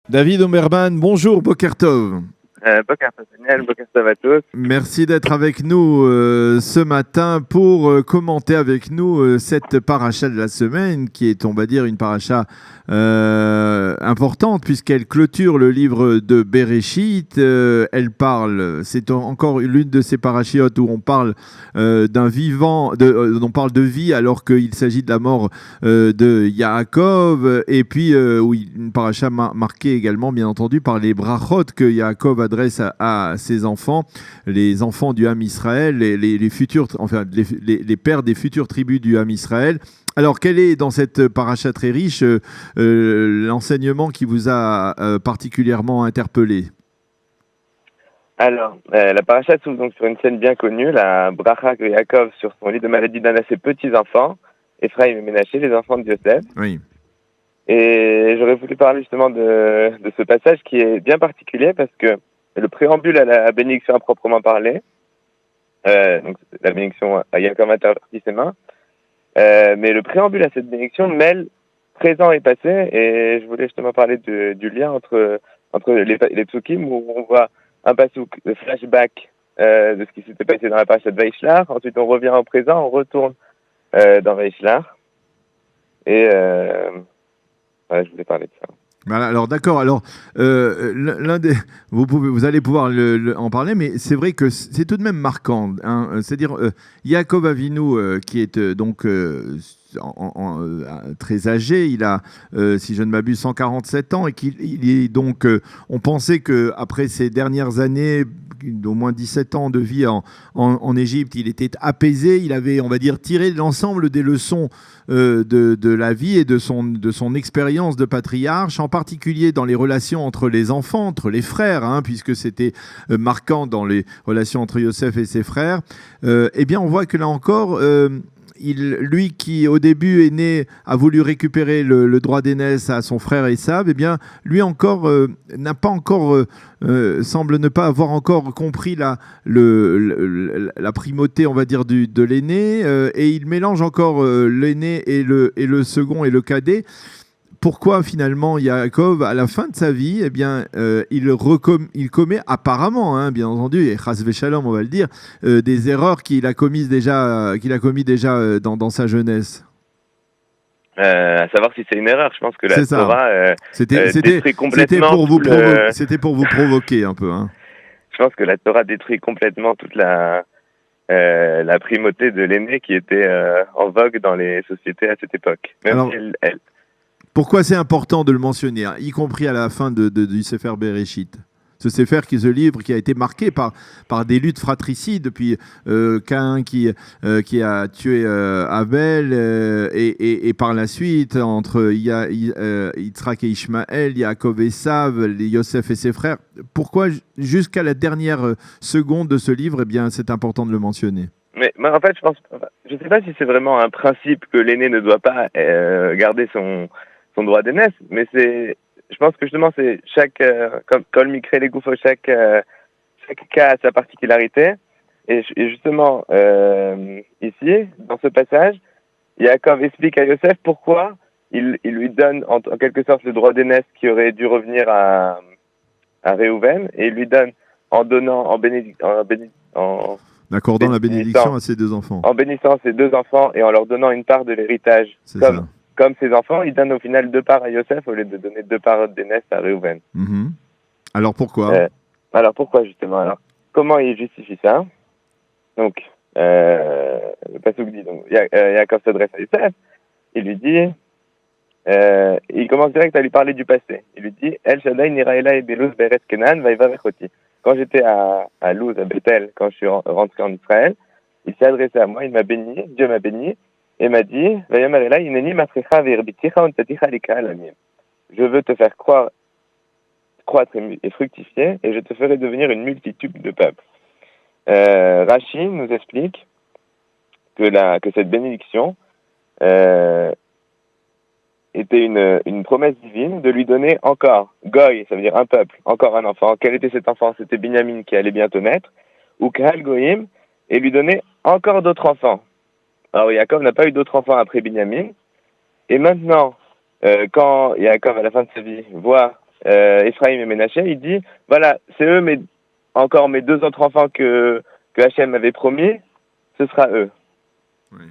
David Omerman, bonjour, Boker Tov. Boker Tov Daniel, Boker Tov à tous. Merci d'être avec nous ce matin pour commenter avec nous cette paracha de la semaine qui est, on va dire, une paracha importante puisqu'elle clôture le livre de Bereshit. Elle parle, c'est encore l'une de ces parachiotes où on parle d'un vivant, on parle de vie alors qu'il s'agit de la mort de Yaakov, et puis une paracha marquée également, bien entendu, par les brachot que Yaakov adresse à ses enfants, les enfants du Ham Israël, les futurs, enfin les pères des futures tribus du Ham Israël. Alors, quel est dans cette paracha très riche l'enseignement qui vous a particulièrement interpellé? Alors, la paracha s'ouvre donc sur une scène bien connue, la bracha que Yaakov sur son lit de maladie donne à ses petits-enfants, Ephraim et Ménaché, les enfants de Yosef. Oui. Et j'aurais voulu parler justement de ce passage qui est bien particulier parce que le préambule à la bénédiction à proprement parler, donc la bénédiction à Yaakov intervertit ses mains, mais le préambule à cette bénédiction mêle présent et passé, et je voulais justement parler du lien entre les psukim où on voit un passouk de flashback de ce qui s'était passé dans la paracha de Vaishlach. Ensuite, on revient au présent, on retourne dans Vaishlach. Et voilà, je voulais parler de ça. Voilà, alors d'accord. Alors vous allez pouvoir en parler, mais c'est vrai que c'est tout de même marquant. Hein, c'est-à-dire Yaakov Avinu, qui est très âgé, il a, si je ne m'abuse, 147 ans, et qu'il est donc, on pensait que après ces dernières années, d'au moins 17 ans de vie en Égypte, il était apaisé, il avait, on va dire, tiré l'ensemble des leçons de la vie et de son expérience de patriarche, en particulier dans les relations entre les enfants, entre les frères, hein, puisque c'était marquant dans les relations entre Yosef et ses frères. Eh bien, on voit que là encore, lui qui au début est né, a voulu récupérer le droit d'aînesse à son frère Esav, eh bien lui encore n'a pas encore semble ne pas avoir encore compris la primauté, on va dire, de l'aîné, et il mélange encore l'aîné et le second et le cadet. Pourquoi finalement Yaakov, à la fin de sa vie, eh bien, il commet apparemment, hein, bien entendu, et chas v'shalom, on va le dire, des erreurs qu'il a commis déjà dans sa jeunesse. À savoir si c'est une erreur, je pense que la Torah détruit complètement. C'était pour vous provoquer un peu. Hein. Je pense que la Torah détruit complètement toute la primauté de l'aîné qui était en vogue dans les sociétés à cette époque. Même alors, si pourquoi c'est important de le mentionner, hein, y compris à la fin du Sefer Bereshit? Ce Sefer, ce livre qui a été marqué par des luttes fratricides, depuis Caïn qui a tué Abel, et par la suite entre Yitzhak et Ishmaël, Yaakov et Esav, Yosef et ses frères. Pourquoi jusqu'à la dernière seconde de ce livre, eh bien, c'est important de le mentionner? Mais en fait, je ne sais pas si c'est vraiment un principe que l'aîné ne doit pas garder son droit d'aînesse, mais je pense que justement, c'est comme Kol Mikre les Goufos, chaque cas a sa particularité. Et justement, ici, dans ce passage, Yaakov explique à Yosef pourquoi il lui donne en quelque sorte le droit d'aînesse qui aurait dû revenir à Réhouven, et il lui donne en accordant la bénédiction à ses deux enfants. En bénissant ses deux enfants et en leur donnant une part de l'héritage. Comme ses enfants, il donne au final 2 parts à Yosef au lieu de donner 2 parts d'aînesse à Réhouven. Mm-hmm. Alors pourquoi Alors pourquoi justement? Alors comment il justifie ça? Donc le passouk dit, donc Yaakov s'adresse à Yosef, il lui dit, il commence direct à lui parler du passé. Il lui dit El Shaddai niraela et Beluz be'eretz Kenan va'eva vechoti. Quand j'étais à Luz, à Bethel, quand je suis rentré en Israël, il s'est adressé à moi, il m'a béni, Dieu m'a béni, et m'a dit, je veux te faire croître et fructifier, et je te ferai devenir une multitude de peuples. Rashi nous explique que cette bénédiction était une promesse divine de lui donner encore, Goy, ça veut dire un peuple, encore un enfant. Quel était cet enfant? C'était Binyamin qui allait bientôt naître, ou Kahal Goyim, et lui donner encore d'autres enfants. Alors Yaakov n'a pas eu d'autres enfants après Binyamin, et maintenant, quand Yaakov, à la fin de sa vie, voit Ephraim et Ménaché, il dit, voilà, c'est eux, encore mes deux autres enfants que Hachem avait promis, ce sera eux. Oui.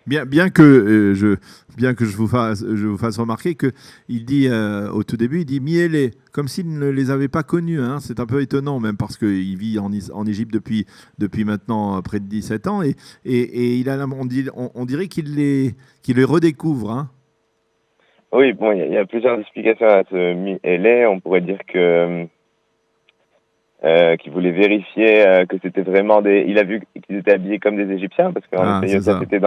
Bien que je vous fasse remarquer qu'il dit au tout début, il dit Miélé, comme s'il ne les avait pas connus. Hein. C'est un peu étonnant, même parce qu'il vit en Égypte depuis maintenant près de 17 ans. Et on dirait qu'il les redécouvre. Hein. Oui, bon, il y a plusieurs explications à ce Miélé. On pourrait dire que qu'il voulait vérifier que c'était vraiment il a vu qu'ils étaient habillés comme des Égyptiens, parce qu'en effet, Yosef était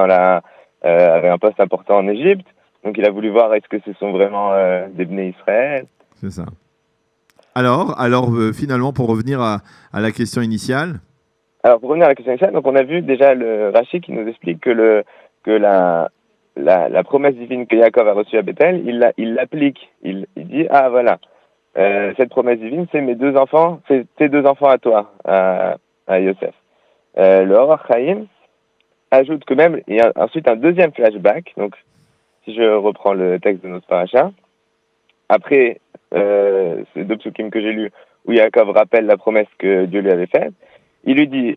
avait un poste important en Égypte, donc il a voulu voir est-ce que ce sont vraiment des Bnei Israël. C'est ça. Alors finalement, pour revenir à la question initiale. Alors, pour revenir à la question initiale, donc on a vu déjà le Rashi qui nous explique que la promesse divine que Yaakov a reçue à Bethel, il l'applique. Il dit, ah voilà, cette promesse divine, c'est mes deux enfants, c'est tes deux enfants à toi, à Yosef. Le Or HaChaim ajoute que même, il y a ensuite un deuxième flashback, donc si je reprends le texte de notre paracha, après ces deux psukim que j'ai lus, où Yaakov rappelle la promesse que Dieu lui avait faite, il lui dit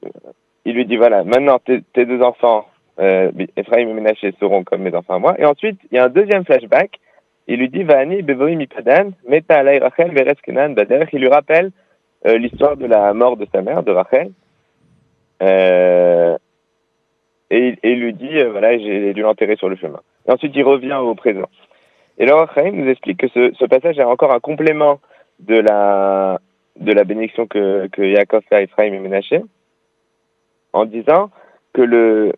voilà, maintenant tes deux enfants, Ephraim et Ménaché, seront comme mes enfants à moi. Et ensuite, il y a un deuxième flashback. Il lui dit Va'ani bevoim mipadan, meta alay Rachel veres kenan baderech. Il lui rappelle l'histoire de la mort de sa mère, de Rachel. Et il lui dit voilà, j'ai dû l'enterrer sur le chemin. Et ensuite, il revient au présent. Et là, Chaim nous explique que ce passage est encore un complément de la bénédiction que Yaakov fait à Ephraim et Ménaché, en disant que le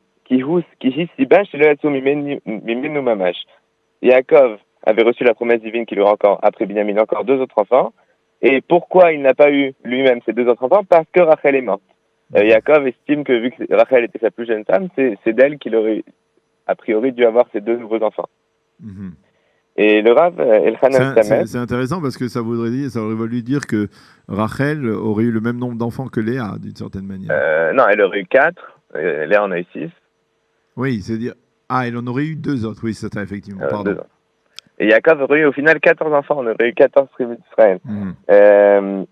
Yaakov avait reçu la promesse divine qu'il aura encore, après Binyamin, encore deux autres enfants. Et pourquoi il n'a pas eu lui-même ces deux autres enfants? Parce que Rachel est morte. Yaakov estime que vu que Rachel était sa plus jeune femme, c'est d'elle qu'il aurait a priori dû avoir ces deux nouveaux enfants. Mm-hmm. Et le Rav Elchanan Samet... C'est intéressant parce que ça aurait voulu dire que Rachel aurait eu le même nombre d'enfants que Léa, d'une certaine manière. Non, elle aurait eu 4. Léa en a eu 6. Oui, c'est-à-dire... Ah, elle en aurait eu 2 autres, oui, c'est ça, effectivement. Pardon. Et Yaakov aurait eu au final 14 enfants, on aurait eu 14 tribus d'Israël. Mm-hmm.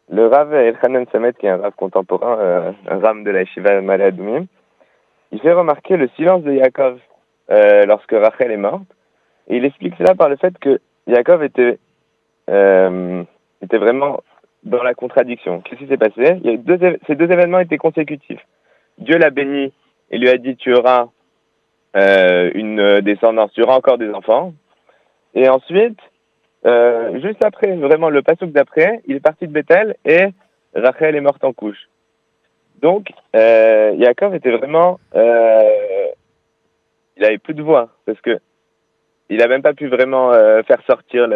Le Rav Elchanan Samet, qui est un Rav contemporain, un Ram de la Yeshiva Ma'ale Adumim, il fait remarquer le silence de Yaakov lorsque Rachel est morte. Et il explique cela par le fait que Yaakov était vraiment dans la contradiction. Qu'est-ce qui s'est passé? Ces deux événements étaient consécutifs. Dieu l'a béni et lui a dit tu auras une descendance, tu auras encore des enfants. Et ensuite, juste après, vraiment le passouk d'après, il est parti de Bethel et Rachel est morte en couche. Donc, Yaakov était vraiment... il avait plus de voix parce que il a même pas pu vraiment faire sortir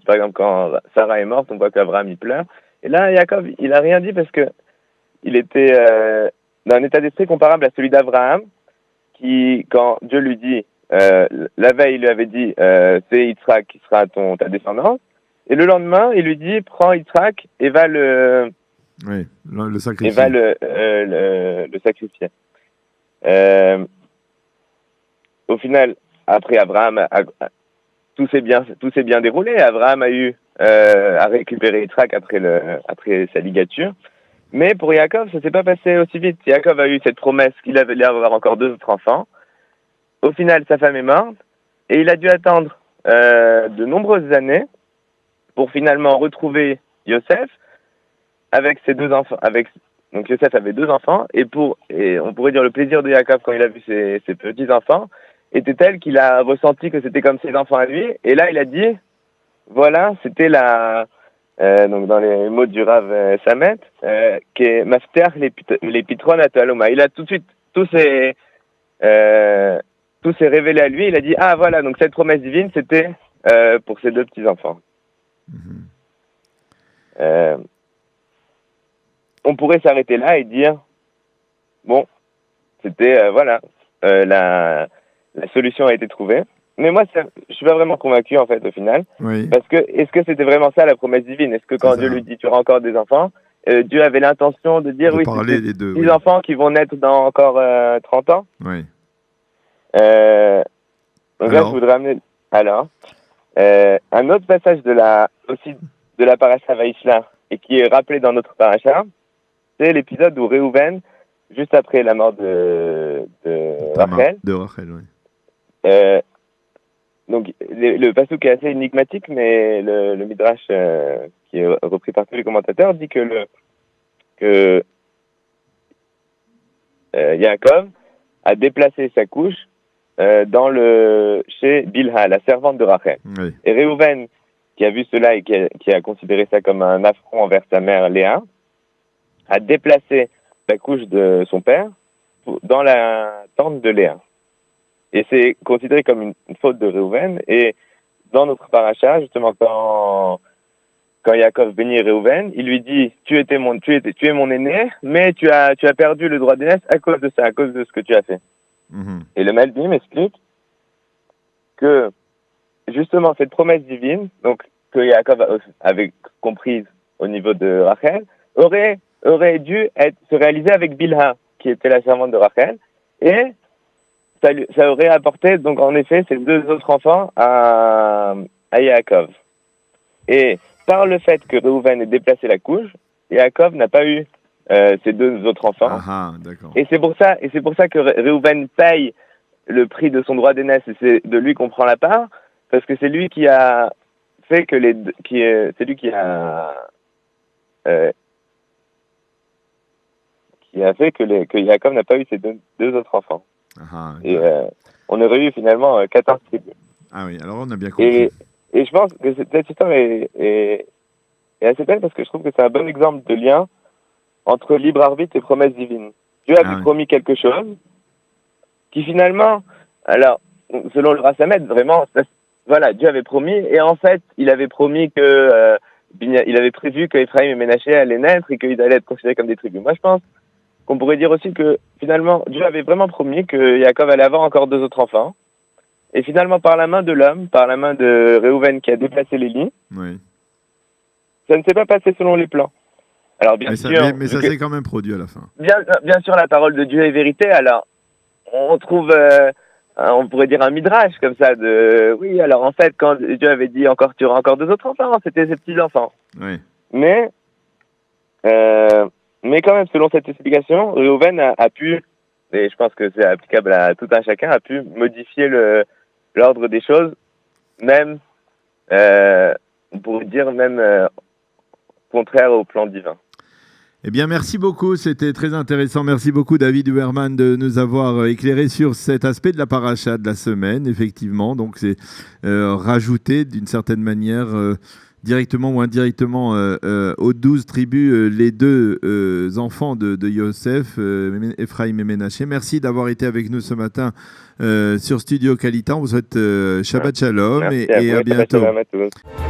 par exemple, quand Sarah est morte, on voit qu'Abraham il pleure. Et là, Yaakov, il a rien dit parce que il était dans un état d'esprit comparable à celui d'Abraham, qui, quand Dieu lui dit, la veille, il lui avait dit, c'est Yitzhak qui sera ta descendance. Et le lendemain, il lui dit, prends Yitzhak et va le sacrifier. Et va le sacrifier. Au final, après Abraham, tout s'est bien déroulé. Abraham a récupéré Yitzhak après sa ligature. Mais pour Yaakov, ça s'est pas passé aussi vite. Yaakov a eu cette promesse qu'il avait l'air d'avoir encore 2 autres enfants. Au final, sa femme est morte et il a dû attendre de nombreuses années pour finalement retrouver Yosef avec ses 2 enfants. Donc Yosef avait 2 enfants et on pourrait dire le plaisir de Yaakov quand il a vu ses petits enfants était tel qu'il a ressenti que c'était comme ses enfants à lui. Et là, il a dit, voilà, c'était donc dans les mots du Rav Samet, qui est Master les pitron à Taloma. Il a tout de suite, tout s'est révélé à lui. Il a dit, ah voilà, donc cette promesse divine, c'était pour ses 2 petits-enfants. Mm-hmm. On pourrait s'arrêter là et dire, bon, c'était, voilà, la solution a été trouvée. Mais moi, je suis pas vraiment convaincu, en fait, au final. Oui. Parce que, est-ce que c'était vraiment ça, la promesse divine? Est-ce que quand Dieu lui dit, tu auras encore des enfants, Dieu avait l'intention de dire, oui, c'est des 10 enfants qui vont naître dans encore 30 ans? Oui. Donc là, je voudrais amener... Alors, un autre passage de la aussi de la paracha Vaïshla et qui est rappelé dans notre paracha, c'est l'épisode où Réhouven, juste après la mort de Rachel, oui. Donc le passouk est assez énigmatique, mais le midrash qui est repris par tous les commentateurs dit que Yaakov a déplacé sa couche chez Bilha, la servante de Rachel. Oui. Et Réhouven, qui a vu cela et qui a considéré ça comme un affront envers sa mère Léa, a déplacé la couche de son père dans la tente de Léa. Et c'est considéré comme une faute de Réhouven. Et dans notre paracha, justement, quand Yaakov bénit Réhouven, il lui dit tu es mon aîné, mais tu as perdu le droit d'aînesse à cause de ça, à cause de ce que tu as fait. Mm-hmm. Et le Malbim explique que justement cette promesse divine, donc que Yaakov avait comprise au niveau de Rachel, aurait dû se réaliser avec Bilha, qui était la servante de Rachel, et ça aurait apporté donc en effet ces deux autres enfants à Yaakov. Et par le fait que Réhouven ait déplacé la couche, Yaakov n'a pas eu ces deux autres enfants. Ah, d'accord. Et c'est pour ça que Réhouven paye le prix de son droit d'aînesse, et c'est de lui qu'on prend la part, parce que c'est lui qui a fait que que Yaakov n'a pas eu ses deux autres enfants. Et on aurait eu finalement 14 tribus. Ah oui, alors on a bien compris. Et je pense que cette histoire est assez belle parce que je trouve que c'est un bon exemple de lien entre libre arbitre et promesse divine. Dieu avait promis quelque chose qui finalement, alors selon le Rassamed, vraiment, voilà, Dieu avait promis, et en fait, il avait promis il avait prévu qu'Ephraim et Ménaché allaient naître et qu'ils allaient être considérés comme des tribus. Moi, je pense qu'on pourrait dire aussi que finalement, Dieu avait vraiment promis que Yaakov allait avoir encore deux autres enfants. Et finalement, par la main de l'homme, par la main de Réhouven qui a déplacé les lits, ça ne s'est pas passé selon les plans. Alors bien sûr, mais ça s'est quand même produit à la fin. Bien sûr, la parole de Dieu est vérité. Alors, on trouve, on pourrait dire un midrash comme ça oui. Alors en fait, quand Dieu avait dit tu auras encore deux autres enfants, c'était ses petits enfants. Oui. Mais quand même, selon cette explication, Réhouven a pu, et je pense que c'est applicable à tout un chacun, a pu modifier l'ordre des choses, même, on pourrait dire même contraire au plan divin. Eh bien, merci beaucoup. C'était très intéressant. Merci beaucoup, David Huberman, de nous avoir éclairé sur cet aspect de la paracha de la semaine, effectivement. Donc, c'est rajouter d'une certaine manière, directement ou indirectement, aux 12 tribus, les deux enfants de Yosef, Ephraim et Ménaché. Merci d'avoir été avec nous ce matin sur Studio Kalita. On vous souhaite Shabbat Shalom et à bientôt. Shabbat Shalom à tous.